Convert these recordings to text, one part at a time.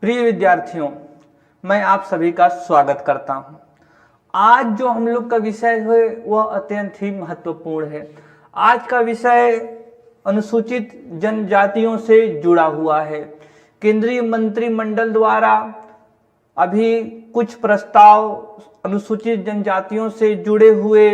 प्रिय विद्यार्थियों, मैं आप सभी का स्वागत करता हूं। आज जो हम लोग का विषय है वह अत्यंत ही महत्वपूर्ण है। आज का विषय अनुसूचित जनजातियों से जुड़ा हुआ है। केंद्रीय मंत्रिमंडल द्वारा अभी कुछ प्रस्ताव अनुसूचित जनजातियों से जुड़े हुए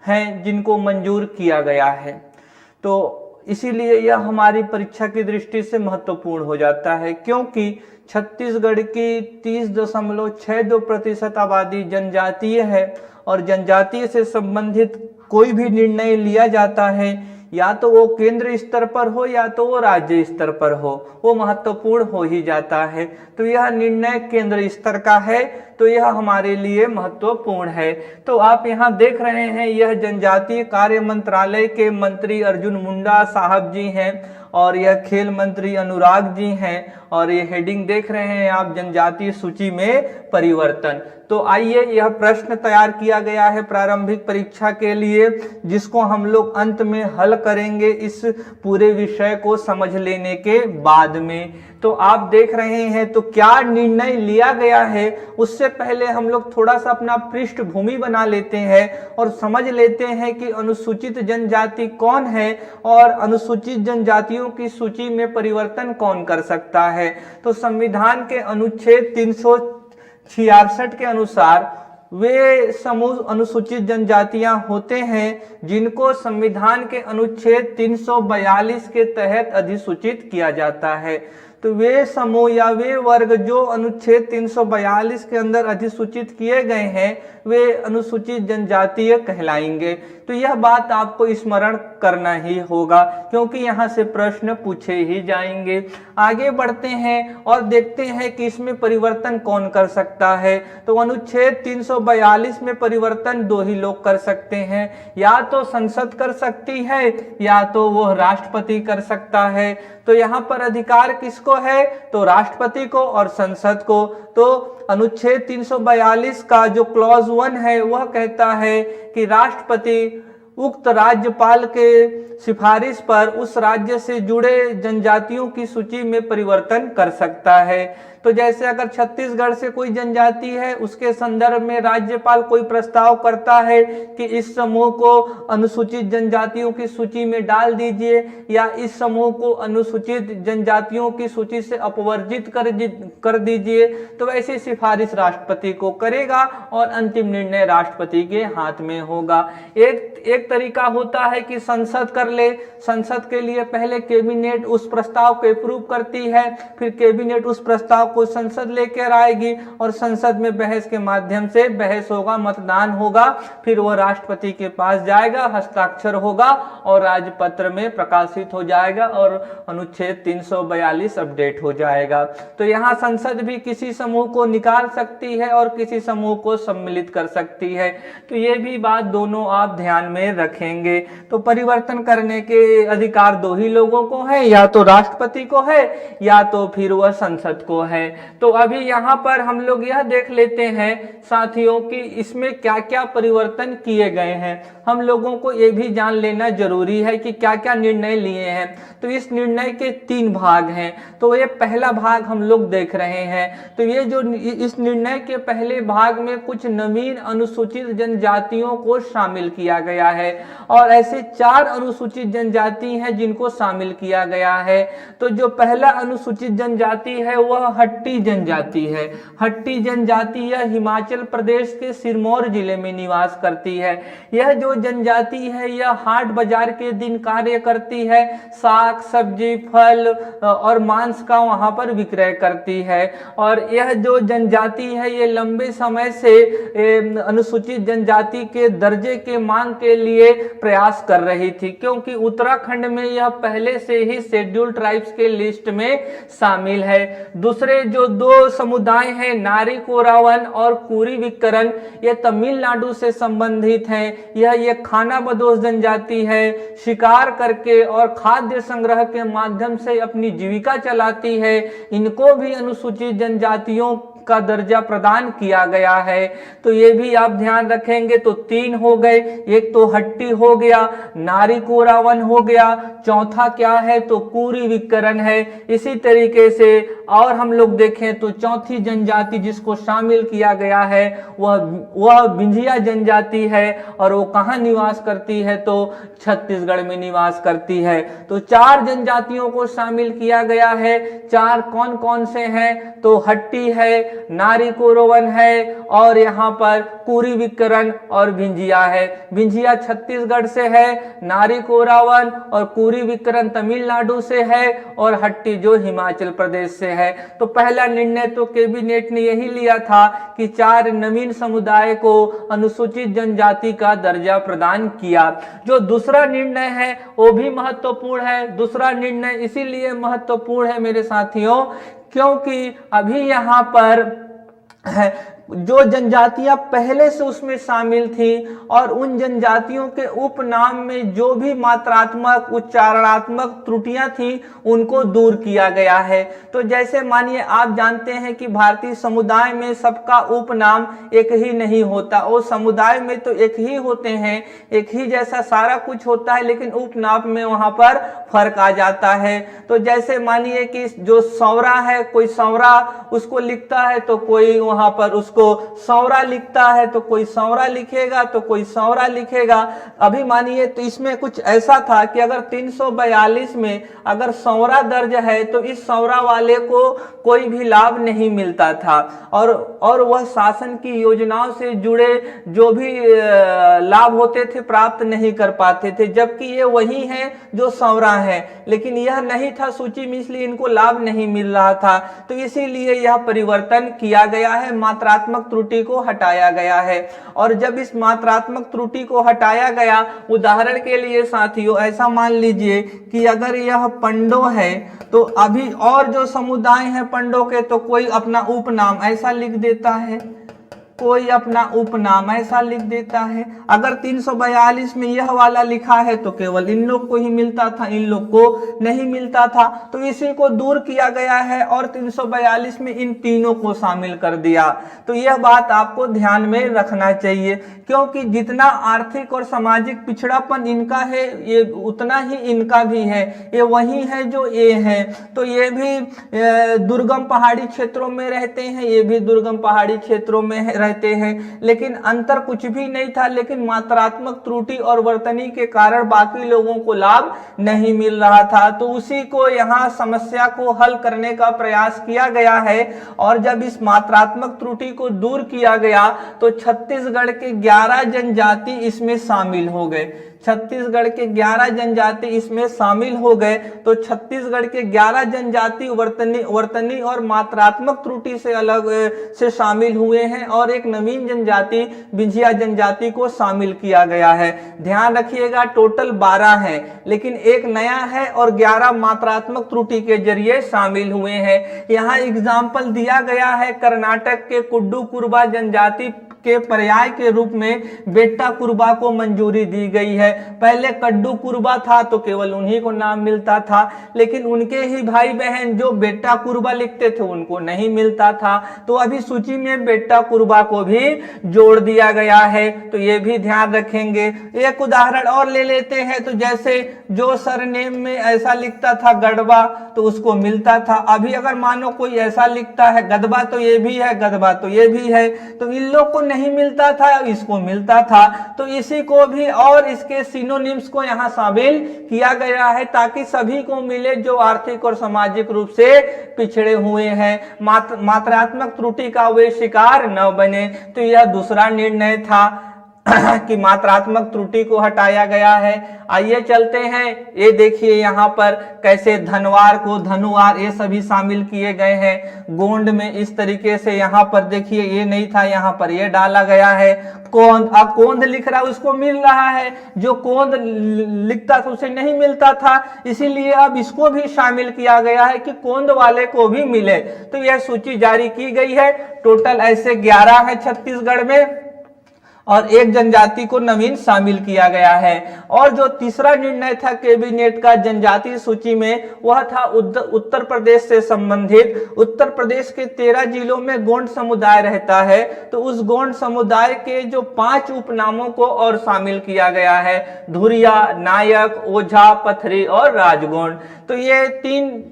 हैं जिनको मंजूर किया गया है, तो इसीलिए यह हमारी परीक्षा की दृष्टि से महत्वपूर्ण हो जाता है, क्योंकि छत्तीसगढ़ की 30.62% आबादी जनजातीय है और जनजातीय से संबंधित कोई भी निर्णय लिया जाता है, या तो वो केंद्र स्तर पर हो या तो वो राज्य स्तर पर हो, वो महत्वपूर्ण हो ही जाता है। तो यह निर्णय केंद्र स्तर का है, तो यह हमारे लिए महत्वपूर्ण है। तो आप यहाँ देख रहे हैं, यह जनजातीय कार्य मंत्रालय के मंत्री अर्जुन मुंडा साहब जी हैं और यह खेल मंत्री अनुराग जी हैं, और ये हेडिंग देख रहे हैं आप, जनजातीय सूची में परिवर्तन। तो आइए, यह प्रश्न तैयार किया गया है प्रारंभिक परीक्षा के लिए, जिसको हम लोग अंत में हल करेंगे इस पूरे विषय को समझ लेने के बाद में। तो आप देख रहे हैं, तो क्या निर्णय लिया गया है उससे पहले हम लोग थोड़ा सा अपना पृष्ठभूमि बना लेते हैं और समझ लेते हैं कि अनुसूचित जनजाति कौन है और अनुसूचित जनजातियों की सूची में परिवर्तन कौन कर सकता है। तो संविधान के अनुच्छेद 366 के अनुसार वे समूह अनुसूचित जनजातियां होते हैं जिनको संविधान के अनुच्छेद 342 के तहत अधिसूचित किया जाता है। तो वे समूह या वे वर्ग जो अनुच्छेद 342 के अंदर अधिसूचित किए गए हैं, वे अनुसूचित जनजातीय कहलाएंगे। तो यह बात आपको स्मरण करना ही होगा, क्योंकि यहाँ से प्रश्न पूछे ही जाएंगे। आगे बढ़ते हैं और देखते हैं कि इसमें परिवर्तन कौन कर सकता है। तो अनुच्छेद 342 में परिवर्तन दो ही लोग कर सकते हैं, या तो संसद कर सकती है या तो वह राष्ट्रपति कर सकता है। तो यहाँ पर अधिकार किसको है? तो राष्ट्रपति को और संसद को। तो अनुच्छेद 342 का जो क्लॉज 1 है वह कहता है कि राष्ट्रपति उक्त राज्यपाल के सिफारिश पर उस राज्य से जुड़े जनजातियों की सूची में परिवर्तन कर सकता है। तो जैसे अगर छत्तीसगढ़ से कोई जनजाति है, उसके संदर्भ में राज्यपाल कोई प्रस्ताव करता है कि इस समूह को अनुसूचित जनजातियों की सूची में डाल दीजिए, या इस समूह को अनुसूचित जनजातियों की सूची से अपवर्जित कर दीजिए, तो ऐसी सिफारिश राष्ट्रपति को करेगा और अंतिम निर्णय राष्ट्रपति के हाथ में होगा। एक तरीका होता है कि संसद कर ले। संसद के लिए पहले कैबिनेट उस प्रस्ताव को अप्रूव करती है, फिर कैबिनेट उस प्रस्ताव को संसद लेकर आएगी और संसद में बहस के माध्यम से बहस होगा, मतदान होगा, फिर वह राष्ट्रपति के पास जाएगा, हस्ताक्षर होगा और राजपत्र में प्रकाशित हो जाएगा और अनुच्छेद 342 अपडेट हो जाएगा। तो यहाँ संसद भी किसी समूह को निकाल सकती है और किसी समूह को सम्मिलित कर सकती है। तो ये भी बात दोनों आप ध्यान में रखेंगे। तो परिवर्तन करने के अधिकार दो ही लोगों को है, या तो राष्ट्रपति को है या तो फिर वह संसद को है। तो अभी यहाँ पर हम लोग यह देख लेते हैं साथियों कि इसमें क्या क्या परिवर्तन किए गए हैं। हम लोगों को यह भी जान लेना जरूरी है कि क्या क्या निर्णय लिए हैं। तो इस निर्णय के 3 भाग हैं। तो ये पहला भाग हम लोग देख रहे हैं। तो ये जो इस निर्णय के पहले भाग में कुछ नवीन अनुसूचित जनजातियों को शामिल किया गया है, और ऐसे 4 अनुसूचित जनजाति हैं जिनको शामिल किया गया है। तो जो पहला अनुसूचित जनजाति है वह हट्टी जनजाति है। हट्टी जनजाति यह हिमाचल प्रदेश के सिरमौर जिले में निवास करती है। यह जो जनजाति है यह हाट बाजार के दिन कार्य करती है, साग सब्जी फल और मांस का वहां पर विक्रय करती है। और यह जो जनजाति है ये लंबे समय से अनुसूचित जनजाति के दर्जे के मांग के लिए प्रयास कर रही थी, क्योंकि उत्तराखंड में यह पहले से ही शेड्यूल्ड ट्राइब्स के लिस्ट में शामिल है। दूसरे जो 2 समुदाय हैं, नारी कोरावन और कुरी विकरण, ये तमिलनाडु से संबंधित हैं। यह खाना बदोश जनजाति है, शिकार करके और खाद्य संग्रह के माध्यम से अपनी जीविका चलाती है। इनको भी अनुसूचित जनजातियों का दर्जा प्रदान किया गया है। तो ये भी आप ध्यान रखेंगे। तो 3 हो गए, एक तो हट्टी हो गया, नारी कोरावन हो गया, चौथा क्या है तो कुरी विकरण है। इसी तरीके से और हम लोग देखें तो चौथी जनजाति जिसको शामिल किया गया है वह विंझिया जनजाति है, और वो कहाँ निवास करती है तो छत्तीसगढ़ में निवास करती है। तो 4 जनजातियों को शामिल किया गया है। 4 कौन कौन से हैं तो हट्टी है, नारी कोरावन है, और यहाँ पर कुरी विकरण और विंझिया है। विंझिया छत्तीसगढ़ से है, नारी कोरावन और कुरी विकरण तमिलनाडु से है, और हट्टी जो हिमाचल प्रदेश से है। तो पहला निर्णय तो कैबिनेट ने यही लिया था कि 4 नवीन समुदाय को अनुसूचित जनजाति का दर्जा प्रदान किया। जो दूसरा निर्णय है वो भी महत्वपूर्ण है। दूसरा निर्णय इसीलिए महत्वपूर्ण है मेरे साथियों क्योंकि अभी यहाँ पर जो जनजातियां पहले से उसमें शामिल थी और उन जनजातियों के उपनाम में जो भी मात्रात्मक उच्चारणात्मक त्रुटियां थी उनको दूर किया गया है। तो जैसे मानिए आप जानते हैं कि भारतीय समुदाय में सबका उपनाम एक ही नहीं होता, वो समुदाय में तो एक ही होते हैं, एक ही जैसा सारा कुछ होता है, लेकिन उपनाम में वहां पर फर्क आ जाता है। तो जैसे मानिए कि जो सौरा है, कोई सौरा उसको लिखता है तो कोई वहां पर उसको सौरा लिखता है, तो कोई सौरा लिखेगा तो कोई सौरा लिखेगा। अभी मानिए तो इसमें कुछ ऐसा था कि अगर 342 में अगर सौरा दर्ज है तो इस सौरा वाले को कोई भी लाभ नहीं मिलता था, और वह शासन की योजनाओं से जुड़े जो भी लाभ होते थे प्राप्त नहीं कर पाते थे, जबकि ये वही है जो सौरा है, लेकिन यह नहीं था सूची में, इसलिए इनको लाभ नहीं मिल रहा था। तो इसीलिए यह परिवर्तन किया गया है, मात्रात्मक त्रुटि को हटाया गया है। और जब इस मात्रात्मक त्रुटि को हटाया गया, उदाहरण के लिए साथियों ऐसा मान लीजिए कि अगर यह पंडो है तो अभी और जो समुदाय है पंडो के तो कोई अपना उपनाम ऐसा लिख देता है, कोई अपना उपनाम ऐसा लिख देता है। अगर 342 में यह वाला लिखा है तो केवल इन लोग को ही मिलता था, इन लोग को नहीं मिलता था। तो इसी को दूर किया गया है और 342 में इन तीनों को शामिल कर दिया। तो यह बात आपको ध्यान में रखना चाहिए क्योंकि जितना आर्थिक और सामाजिक पिछड़ापन इनका है ये उतना ही इनका भी है, ये वही है जो ये है। तो ये भी दुर्गम पहाड़ी क्षेत्रों में रहते हैं, ये भी दुर्गम पहाड़ी क्षेत्रों में रहते हैं, लेकिन अंतर कुछ भी नहीं था। लेकिन मात्रात्मक त्रुटि और वर्तनी के कारण बाकी लोगों को लाभ नहीं मिल रहा था। तो उसी को यहाँ समस्या को हल करने का प्रयास किया गया है। और जब इस मात्रात्मक त्रुटि को दूर किया गया तो छत्तीसगढ़ के 11 जनजाति इसमें शामिल हो गए। छत्तीसगढ़ के 11 जनजाति इसमें शामिल हो गए। तो छत्तीसगढ़ के 11 जनजाति वर्तनी और मात्रात्मक त्रुटि से अलग से शामिल हुए हैं और एक नवीन जनजाति विंझिया जनजाति को शामिल किया गया है। ध्यान रखिएगा टोटल 12 है, लेकिन एक नया है और 11 मात्रात्मक त्रुटि के जरिए शामिल हुए हैं। यहाँ एग्जाम्पल दिया गया है कर्नाटक के कुड्डू कुरबा जनजाति के पर्याय के रूप में बेट्टा कुरबा को मंजूरी दी गई है। पहले कड्डू कुरबा था तो केवल उन्हीं को नाम मिलता था, लेकिन उनके ही भाई बहन जो बेट्टा कुरबा लिखते थे उनको नहीं मिलता था। तो अभी सूची में बेट्टा कुरबा को भी जोड़ दिया गया है। तो ये भी ध्यान रखेंगे। एक उदाहरण और ले लेते हैं। तो जैसे जो सरनेम में ऐसा लिखता था गढ़वा तो उसको मिलता था। अभी अगर मानो कोई ऐसा लिखता है गदबा तो ये भी है, गदबा तो ये भी है, तो इन लोग को नहीं मिलता था, इसको मिलता था। तो इसी को भी और इसके सिनोनिम्स को यहाँ शामिल किया गया है ताकि सभी को मिले जो आर्थिक और सामाजिक रूप से पिछड़े हुए हैं, मात्रात्मक त्रुटि का वे शिकार न बने। तो यह दूसरा निर्णय था कि मात्रात्मक त्रुटि को हटाया गया है। आइए चलते हैं, ये देखिए यहाँ पर कैसे धनवार को धनुवार ये सभी शामिल किए गए हैं। गोंड में इस तरीके से यहाँ पर देखिए ये नहीं था, यहाँ पर ये डाला गया है। कोंद, अब कोंद लिख रहा है उसको मिल रहा है, जो कोंद लिखता था उसे नहीं मिलता था, इसीलिए अब इसको भी शामिल किया गया है कि कोंद वाले को भी मिले। तो यह सूची जारी की गई है। टोटल ऐसे 11 है छत्तीसगढ़ में और एक जनजाति को नवीन शामिल किया गया है। और जो तीसरा निर्णय था कैबिनेट का जनजातीय सूची में, वह था उत्तर प्रदेश से संबंधित। उत्तर प्रदेश के 13 जिलों में गोंड समुदाय रहता है, तो उस गोंड समुदाय के जो 5 उपनामों को और शामिल किया गया है, धुरिया, नायक, ओझा, पथरी और राजगोंड। तो ये 3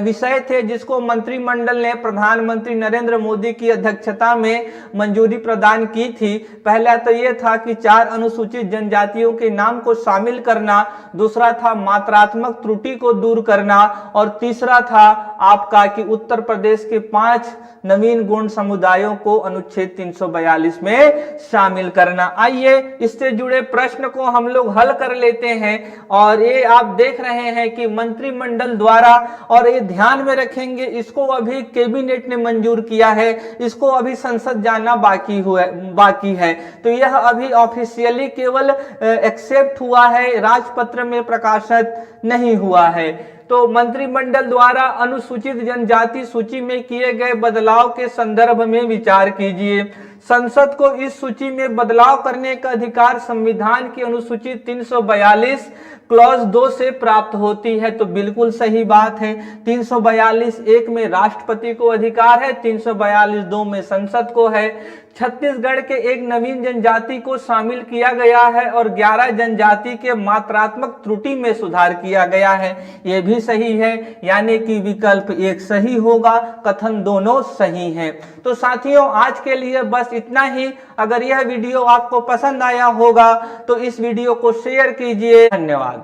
विषय थे जिसको मंत्रिमंडल ने प्रधानमंत्री नरेंद्र मोदी की अध्यक्षता में मंजूरी प्रदान की थी। पहला तो ये था कि 4 अनुसूचित जनजातियों के नाम को शामिल करना, दूसरा था मात्रात्मक त्रुटि को दूर करना, और तीसरा था आपका कि उत्तर प्रदेश के 5 नवीन गोंड समुदायों को अनुच्छेद 342 में शामिल करना। आइए इससे जुड़े प्रश्न को हम लोग हल कर लेते हैं। और ये आप देख रहे हैं कि मंत्रिमंडल द्वारा, और ये ध्यान में रखेंगे, इसको अभी कैबिनेट ने मंजूर किया है, इसको अभी संसद जाना बाकी है। तो यह अभी ऑफिशियली केवल एक्सेप्ट हुआ है, राजपत्र में प्रकाशित नहीं हुआ है। तो मंत्रिमंडल द्वारा अनुसूचित जनजाति सूची में किए गए बदलाव के संदर्भ में विचार कीजिए। संसद को इस सूची में बदलाव करने का अधिकार संविधान की अनुसूचित 342 क्लॉज 2 से प्राप्त होती है। तो बिल्कुल सही बात है। 342(1) में राष्ट्रपति को अधिकार है, 342(2) में संसद को है। छत्तीसगढ़ के एक नवीन जनजाति को शामिल किया गया है और 11 जनजाति के मात्रात्मक त्रुटि में सुधार किया गया है। यह भी सही है, यानी कि विकल्प 1 सही होगा, कथन दोनों सही हैं। तो साथियों, आज के लिए बस इतना ही। अगर यह वीडियो आपको पसंद आया होगा तो इस वीडियो को शेयर कीजिए। धन्यवाद।